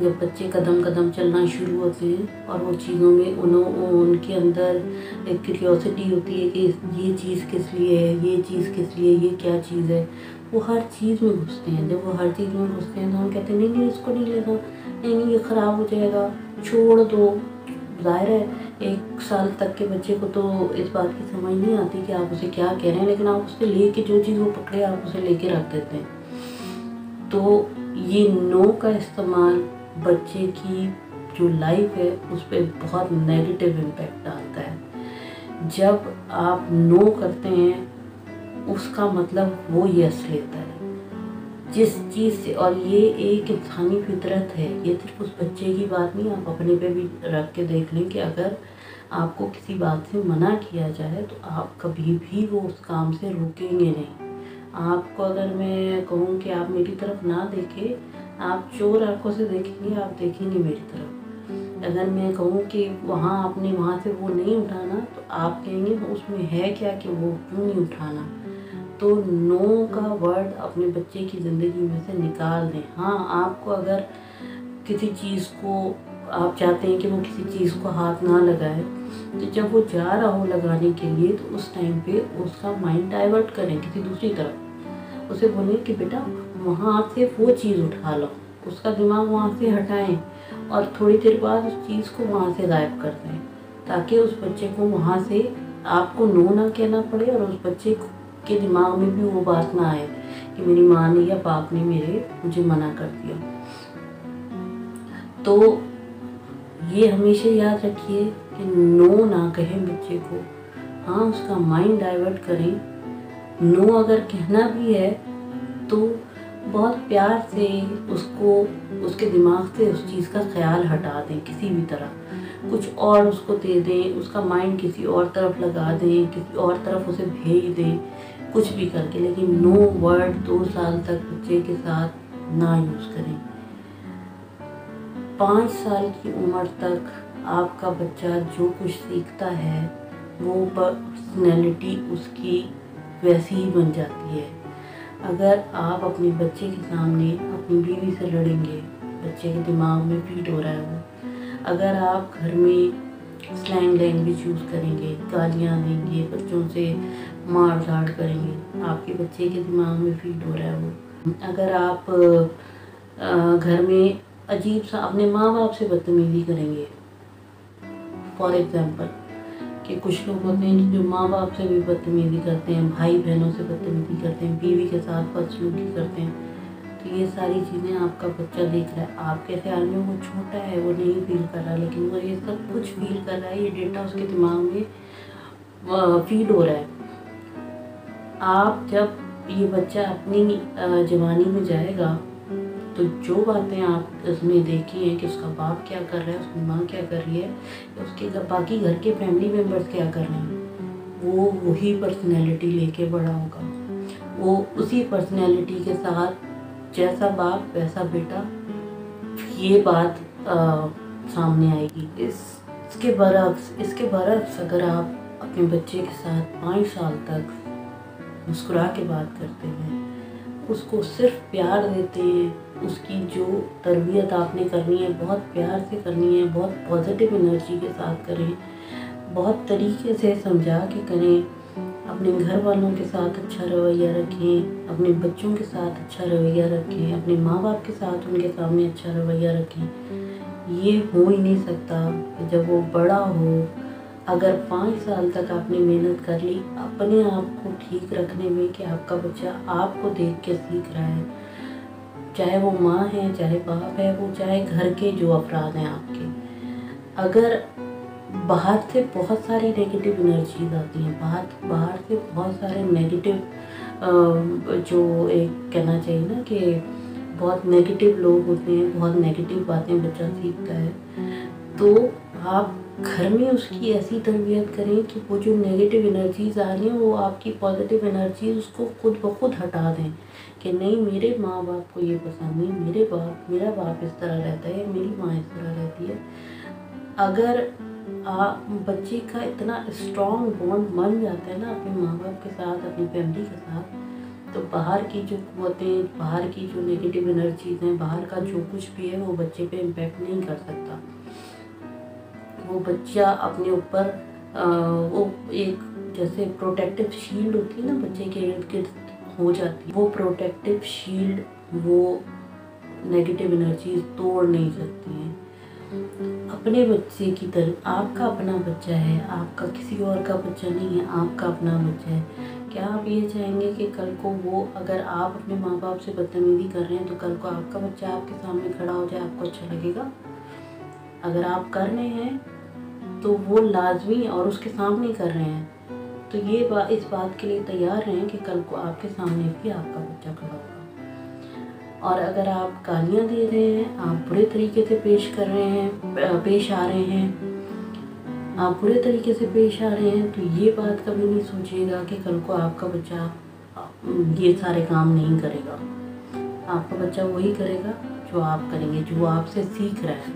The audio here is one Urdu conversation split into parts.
جب بچے قدم قدم چلنا شروع ہوتے ہیں اور وہ چیزوں میں ان کے اندر ایک کیوریوسٹی ہوتی ہے کہ یہ چیز کس لیے ہے، یہ چیز کس لیے، یہ کیا چیز ہے، وہ ہر چیز میں گھستے ہیں۔ جب وہ ہر چیز میں گھستے ہیں تو ہم کہتے ہیں نہیں اس کو نہیں لینا، نہیں یہ خراب ہو جائے گا، چھوڑ دو۔ ظاہر ہے 1 سال تک کے بچے کو تو اس بات کی سمجھ نہیں آتی کہ آپ اسے کیا کہہ رہے ہیں، لیکن آپ اس سے لے کے جو چیز وہ پکڑے آپ اسے لے کے رکھ دیتے ہیں۔ تو یہ نو کا استعمال بچے کی جو لائف ہے اس پہ بہت نیگیٹو امپیکٹ ڈالتا ہے۔ جب آپ نو کرتے ہیں اس کا مطلب وہ یس لیتا ہے جس چیز سے، اور یہ ایک انسانی فطرت ہے، یہ صرف اس بچے کی بات نہیں، آپ اپنے پہ بھی رکھ کے دیکھ لیں کہ اگر آپ کو کسی بات سے منع کیا جائے تو آپ کبھی بھی وہ اس کام سے روکیں گے نہیں۔ آپ کو اگر میں کہوں کہ آپ میری طرف نہ دیکھیں، آپ چور آنکھوں سے دیکھیں گے، آپ دیکھیں گے میری طرف۔ اگر میں کہوں کہ آپ نے وہاں سے وہ نہیں اٹھانا تو آپ کہیں گے اس میں ہے کیا کہ وہ کیوں نہیں اٹھانا۔ تو نو کا ورڈ اپنے بچے کی زندگی میں سے نکال دیں۔ ہاں، آپ کو اگر کسی چیز کو آپ چاہتے ہیں کہ وہ کسی چیز کو ہاتھ نہ لگائے تو جب وہ جا رہا ہو لگانے کے لیے تو اس ٹائم پہ اس کا مائنڈ ڈائیورٹ کریں کسی دوسری طرف۔ اسے بولیں کہ بیٹا وہاں سے وہ چیز اٹھا لو، اس کا دماغ وہاں سے ہٹائیں اور تھوڑی دیر بعد اس چیز کو وہاں سے غائب کر دیں، تاکہ اس بچے کو وہاں سے آپ کو نو نہ کہنا پڑے اور اس بچے کے دماغ میں بھی وہ بات نہ آئے کہ میری ماں نے یا باپ نے مجھے منع کر دیا۔ تو یہ ہمیشہ یاد رکھیے کہ نو نہ کہیں بچے کو، ہاں اس کا مائنڈ ڈائیورٹ کریں۔ نو اگر کہنا بھی ہے تو بہت پیار سے اس کے دماغ سے اس چیز کا خیال ہٹا دیں، کسی بھی طرح کچھ اور اس کو دے دیں، اس کا مائنڈ کسی اور طرف لگا دیں، کسی اور طرف اسے بھیج دیں، کچھ بھی کر کے، لیکن نو ورڈ 2 سال تک بچے کے ساتھ نہ یوز کریں۔ 5 سال کی عمر تک آپ کا بچہ جو کچھ سیکھتا ہے وہ پرسنالٹی اس کی ویسی ہی بن جاتی ہے۔ اگر آپ اپنے بچے کے سامنے اپنی بیوی سے لڑیں گے، بچے کے دماغ میں فیڈ ہو رہا ہے وہ۔ اگر آپ گھر میں سلینگ لینگویج یوز کریں گے، گالیاں دیں گے، بچوں سے مار دھاڑ کریں گے، آپ کے بچے کے دماغ میں فیڈ ہو رہا ہے وہ۔ اگر آپ گھر میں عجیب سا اپنے ماں باپ سے بدتمیزی کریں گے، فار ایگزامپل کہ کچھ لوگ ہوتے ہیں جو ماں باپ سے بھی بدتمیزی کرتے ہیں، بھائی بہنوں سے بدتمیزی کرتے ہیں، بیوی کے ساتھ بدسلوکی کرتے ہیں، تو یہ ساری چیزیں آپ کا بچہ دیکھ رہا ہے۔ آپ کے خیال میں وہ چھوٹا ہے، وہ نہیں فیل کر رہا، لیکن وہ یہ سب کچھ فیل کر رہا ہے، یہ ڈیٹا اس کے دماغ میں فیڈ ہو رہا ہے۔ آپ جب یہ بچہ اپنی جوانی میں جائے گا تو جو باتیں آپ اس میں دیکھی ہیں کہ اس کا باپ کیا کر رہا ہے، اس کی ماں کیا کر رہی ہے، اس کے باقی گھر کے فیملی ممبرز کیا کر رہے ہیں، وہ وہی پرسنالٹی لے کے بڑا ہوگا۔ وہ اسی پرسنالٹی کے ساتھ جیسا باپ ویسا بیٹا، یہ بات سامنے آئے گی۔ اس کے برعکس اگر آپ اپنے بچے کے ساتھ 5 سال تک مسکرا کے بات کرتے ہیں، اس کو صرف پیار دیتے ہیں، اس کی جو تربیت آپ نے کرنی ہے بہت پیار سے کرنی ہے، بہت پازیٹیو انرجی کے ساتھ کریں، بہت طریقے سے سمجھا کے کریں، اپنے گھر والوں کے ساتھ اچھا رویہ رکھیں، اپنے بچوں کے ساتھ اچھا رویہ رکھیں، اپنے ماں باپ کے ساتھ ان کے سامنے اچھا رویہ رکھیں۔ یہ ہو ہی نہیں سکتا کہ جب وہ بڑا ہو، اگر 5 سال تک آپ نے محنت کر لی اپنے آپ کو ٹھیک رکھنے میں کہ آپ کا بچہ آپ کو دیکھ کے سیکھ رہا ہے، چاہے وہ ماں ہے، چاہے باپ ہے، وہ چاہے گھر کے جو افراد ہیں آپ کے، اگر باہر سے بہت ساری نیگیٹو انرجیز آتی ہیں، باہر سے بہت سارے نیگیٹو جو ایک کہنا چاہیے نا کہ بہت نیگیٹو لوگ ہوتے ہیں، بہت نیگیٹو باتیں بچہ سیکھتا ہے، تو آپ گھر میں اس کی ایسی تربیت کریں کہ وہ جو نیگیٹو انرجیز آ رہی ہیں وہ آپ کی پازیٹیو انرجیز اس کو خود بخود ہٹا دیں کہ نہیں میرے ماں باپ کو یہ پسند نہیں، میرا باپ اس طرح رہتا ہے، میری ماں اس طرح رہتی ہے۔ اگر بچے کا اتنا اسٹرانگ بانڈ بن جاتا ہے نا اپنے ماں باپ کے ساتھ، اپنی فیملی کے ساتھ، تو باہر کی جو قوتیں، باہر کی جو نیگیٹو انرجیز ہیں، باہر کا جو کچھ بھی ہے وہ بچے پہ امپیکٹ نہیں کر سکتا۔ وہ بچہ اپنے اوپر وہ ایک جیسے پروٹیکٹیو شیلڈ ہوتی ہے نا بچے کے ارد گرد ہو جاتی ہے، وہ پروٹیکٹیو شیلڈ وہ نیگیٹو انرجیز توڑ نہیں سکتی ہیں۔ اپنے بچے کی طرف، آپ کا اپنا بچہ ہے، آپ کا کسی اور کا بچہ نہیں ہے، آپ کا اپنا بچہ ہے۔ کیا آپ یہ چاہیں گے کہ کل کو وہ، اگر آپ اپنے ماں باپ سے بدتمیزی کر رہے ہیں تو کل کو آپ کا بچہ آپ کے سامنے کھڑا ہو جائے، آپ کو اچھا لگے گا؟ اگر آپ کر رہے ہیں تو وہ لازمی، اور اس کے سامنے کر رہے ہیں تو یہ اس بات کے لیے تیار رہیں کہ کل کو آپ کے سامنے بھی آپ کا بچہ کھڑا ہوگا۔ اور اگر آپ گالیاں دے رہے ہیں، آپ برے طریقے سے پیش آ رہے ہیں، آپ برے طریقے سے پیش آ رہے ہیں تو یہ بات کبھی نہیں سوچیے گا کہ کل کو آپ کا بچہ یہ سارے کام نہیں کرے گا۔ آپ کا بچہ وہی کرے گا جو آپ کریں گے، جو آپ سے سیکھ رہا ہے۔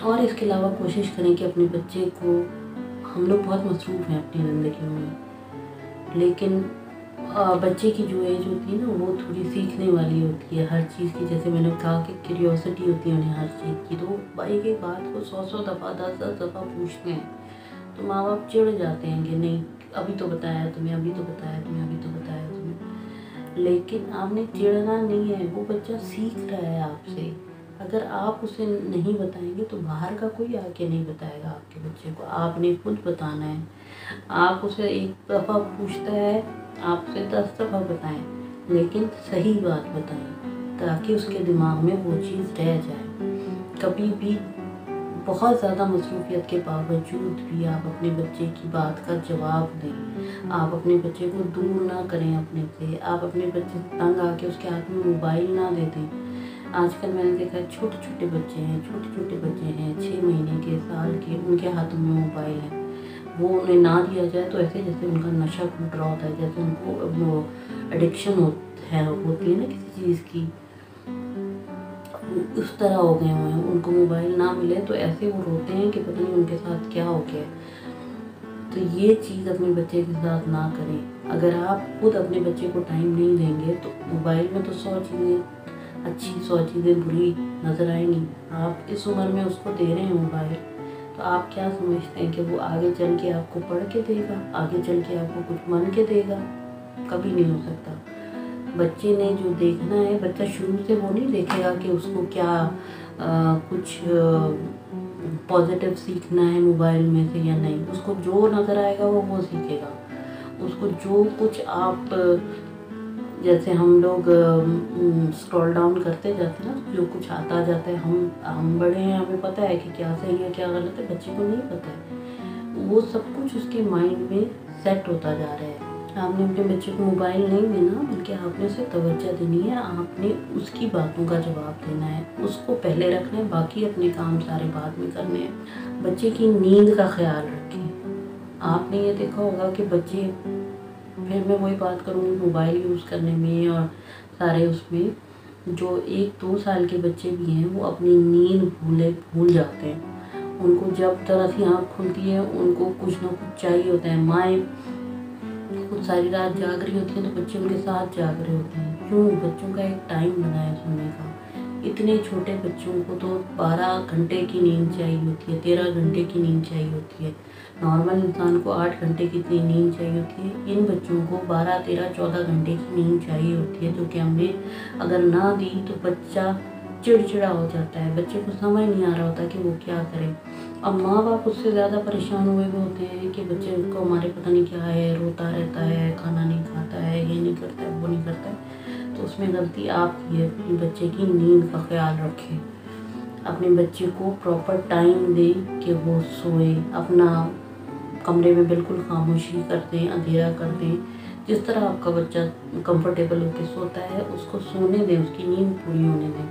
اور اس کے علاوہ کوشش کریں کہ اپنے بچے کو، ہم لوگ بہت مصروف ہیں اپنی زندگیوں میں، لیکن بچے کی جو ایج ہوتی ہے نا وہ تھوڑی سیکھنے والی ہوتی ہے ہر چیز کی، جیسے میں نے کہا کہ کیوریوسٹی ہوتی ہے انہیں ہر چیز کی، تو ایک ایک بات کو 100 دفعہ 10 دفعہ پوچھتے ہیں تو ماں باپ چڑ جاتے ہیں کہ نہیں ابھی تو بتایا تمہیں، ابھی تو بتایا تمہیں، ابھی تو بتایا تمہیں۔ لیکن آپ نے چڑنا نہیں ہے، وہ بچہ سیکھ رہا ہے آپ سے۔ اگر آپ اسے نہیں بتائیں گے تو باہر کا کوئی آ کے نہیں بتائے گا آپ کے بچے کو، آپ نے خود بتانا ہے۔ آپ اسے ایک دفعہ پوچھتا ہے، آپ سے 10 دفعہ بتائیں، لیکن صحیح بات بتائیں تاکہ اس کے دماغ میں وہ چیز رہ جائے۔ کبھی بھی بہت زیادہ مصروفیت کے باوجود بھی آپ اپنے بچے کی بات کا جواب دیں، آپ اپنے بچے کو دور نہ کریں اپنے سے، آپ اپنے بچے سے تنگ آ کے اس کے ہاتھ میں موبائل نہ دے دیں۔ آج کل میں نے دیکھا ہے چھوٹے چھوٹے بچے ہیں 6 مہینے کے، سال کے، ان کے ہاتھوں میں موبائل ہے۔ وہ انہیں نہ دیا جائے تو ایسے جیسے ان کا نشہ ٹوٹ رہا ہوتا ہے، جیسے ان کو وہ ایڈکشن ہوتی ہے نا کسی چیز کی، اس طرح ہو گئے ہوئے ہیں۔ ان کو موبائل نہ ملے تو ایسے وہ روتے ہیں کہ پتہ نہیں ان کے ساتھ کیا ہو گیا۔ تو یہ چیز اپنے بچے کے ساتھ نہ کریں۔ اگر آپ خود اپنے بچے کو ٹائم نہیں دیں گے تو موبائل میں تو 100 چیزیں اچھی 100 چیزیں بری نظر آئیں گی۔ آپ اس عمر میں اس کو دے رہے ہیں موبائل، تو آپ کیا سمجھتے ہیں کہ وہ آگے چل کے آپ کو پڑھ کے دے گا، آگے چل کے آپ کو کچھ بن کے دے گا؟ کبھی نہیں ہو سکتا۔ بچے نے جو دیکھنا ہے، بچہ شروع سے وہ نہیں دیکھے گا کہ اس کو کیا کچھ پازیٹیو سیکھنا ہے موبائل میں سے یا نہیں۔ اس کو جو نظر آئے گا وہ سیکھے گا۔ اس کو جو کچھ آپ، جیسے ہم لوگ اسکرول ڈاؤن کرتے جاتے ہیں نا، جو کچھ آتا جاتا ہے، ہم بڑے ہیں، ہمیں پتہ ہے کہ کیا صحیح ہے کیا غلط ہے، بچے کو نہیں پتہ ہے۔ وہ سب کچھ اس کے مائنڈ میں سیٹ ہوتا جا رہا ہے۔ آپ نے اپنے بچے کو موبائل نہیں دینا، بلکہ آپ نے اسے توجہ دینی ہے، آپ نے اس کی باتوں کا جواب دینا ہے، اس کو پہلے رکھنا ہے، باقی اپنے کام سارے بعد میں کرنے ہیں۔ بچے کی نیند کا خیال رکھیں۔ آپ نے یہ دیکھا ہوگا کہ بچے، پھر میں وہی بات کروں گی موبائل یوز کرنے میں اور سارے اس میں، جو 1-2 سال کے بچے بھی ہیں وہ اپنی نیند بھول جاتے ہیں۔ ان کو جب طرح سی آنکھ کھلتی ہے ان کو کچھ نہ کچھ چاہیے ہوتا ہے۔ مائیں خود ساری رات جاگ رہی ہوتی ہیں تو بچے ان کے ساتھ جاگ رہے ہوتے ہیں۔ کیوں؟ بچوں کا ایک ٹائم بنا ہے سونے کا۔ اتنے چھوٹے بچوں کو تو 12 گھنٹے کی نیند چاہیے ہوتی ہے، 13 گھنٹے کی نیند چاہیے ہوتی ہے۔ نارمل انسان کو 8 گھنٹے کی نیند چاہیے ہوتی ہے، ان بچوں کو 12, 13, 14 گھنٹے کی نیند چاہیے ہوتی ہے، جو کہ ہم نے اگر نہ دی تو بچہ چڑچڑا ہو جاتا ہے، بچے کو سمجھ نہیں آ رہا ہوتا کہ وہ کیا کرے۔ اب ماں باپ اس سے زیادہ پریشان ہوئے ہوتے ہیں کہ بچے کو ہمارے پتہ نہیں کیا ہے، روتا رہتا ہے، کھانا نہیں کھاتا ہے، یہ نہیں کرتا ہے، وہ نہیں کرتا ہے۔ تو اس میں غلطی آپ کی ہے۔ اپنے بچے کی نیند کا خیال رکھیں، اپنے بچے کو پراپر ٹائم دیں کہ وہ سوئے، اپنا کمرے میں بالکل خاموشی کر دیں، اندھیرا کر دیں۔ جس طرح آپ کا بچہ کمفرٹیبل ہو کے سوتا ہے اس کو سونے دیں، اس کی نیند پوری ہونے دیں۔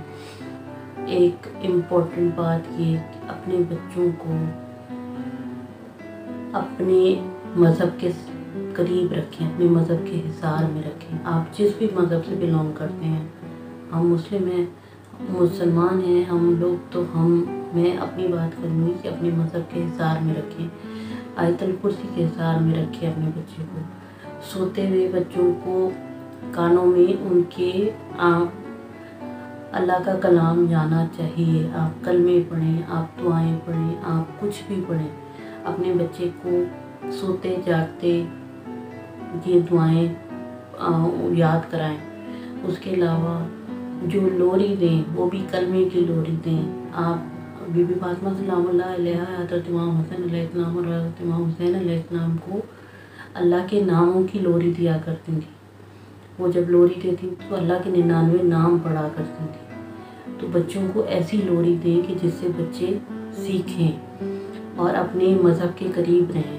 ایک امپورٹنٹ بات یہ کہ اپنے بچوں کو اپنے مذہب کے قریب رکھیں، اپنے مذہب کے حصار میں رکھیں۔ آپ جس بھی مذہب سے بلونگ کرتے ہیں، ہم مسلم ہیں، مسلمان ہیں ہم لوگ، تو میں اپنی بات کروں گی کہ اپنے مذہب کے حصار میں رکھیں۔ آیت الکرسی کے حصار میں رکھیں اپنے بچے کو۔ سوتے ہوئے بچوں کو کانوں میں ان کے اللہ کا کلام جانا چاہیے. آپ کلمے پڑھیں، آپ دعائیں پڑھیں، آپ کچھ بھی پڑھیں، اپنے بچے کو سوتے جاگتے یہ دعائیں یاد کرائیں. اس کے علاوہ جو لوری دیں وہ بھی کلمے کی لوری دیں. آپ بی بی فاطمہ سلام اللہ علیہا، حضرت امام حسن علیہ السلام اور حضرت امام حسین علیہ السلام کو اللہ کے ناموں کی لوری دیا کرتی تھیں. وہ جب لوری دیتی تو اللہ کے 99 نام پڑھا کرتی تھیں. تو بچوں کو ایسی لوری دیں کہ جس سے بچے سیکھیں اور اپنے مذہب کے قریب رہیں.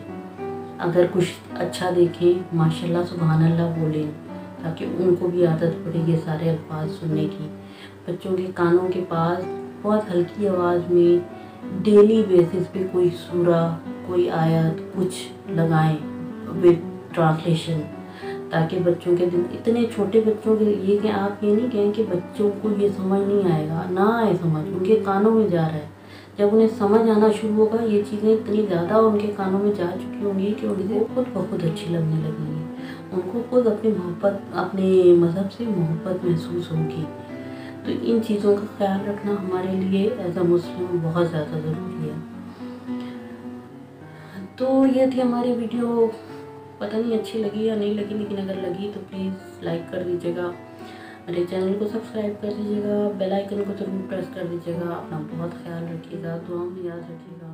اگر کچھ اچھا دیکھیں ماشاءاللہ سبحان اللہ بولیں، تاکہ ان کو بھی عادت پڑے یہ سارے الفاظ سننے کی. بچوں کے کانوں کے پاس بہت ہلکی آواز میں ڈیلی بیسس پہ کوئی سورہ، کوئی آیت کچھ لگائیں ود ٹرانسلیشن، تاکہ بچوں کے دن اتنے چھوٹے بچوں کے یہ کہ آپ یہ نہیں کہیں کہ بچوں کو یہ سمجھ نہیں آئے گا، نہ آئے سمجھ، ان کے کانوں میں جا رہا ہے. جب انہیں سمجھ آنا شروع ہوگا یہ چیزیں اتنی زیادہ ان کے کانوں میں جا چکی ہوں گی کہ ان کو خود بخود اچھی لگنے لگیں گی. ان کو خود اپنے مذہب سے محبت محسوس ہوگی. تو ان چیزوں کا خیال رکھنا ہمارے لیے ایز اے مسلم بہت زیادہ ضروری ہے. تو یہ تھی ہماری ویڈیو. پتہ نہیں اچھی لگی یا نہیں لگی، لیکن اگر لگی تو پلیز لائک کر دیجیے گا، میرے چینل کو سبسکرائب کر دیجیے گا، بیل آئیکن کو ضرور پریس کر دیجیے گا. اپنا بہت خیال رکھیے گا، دعاؤں میں یاد رکھیے گا.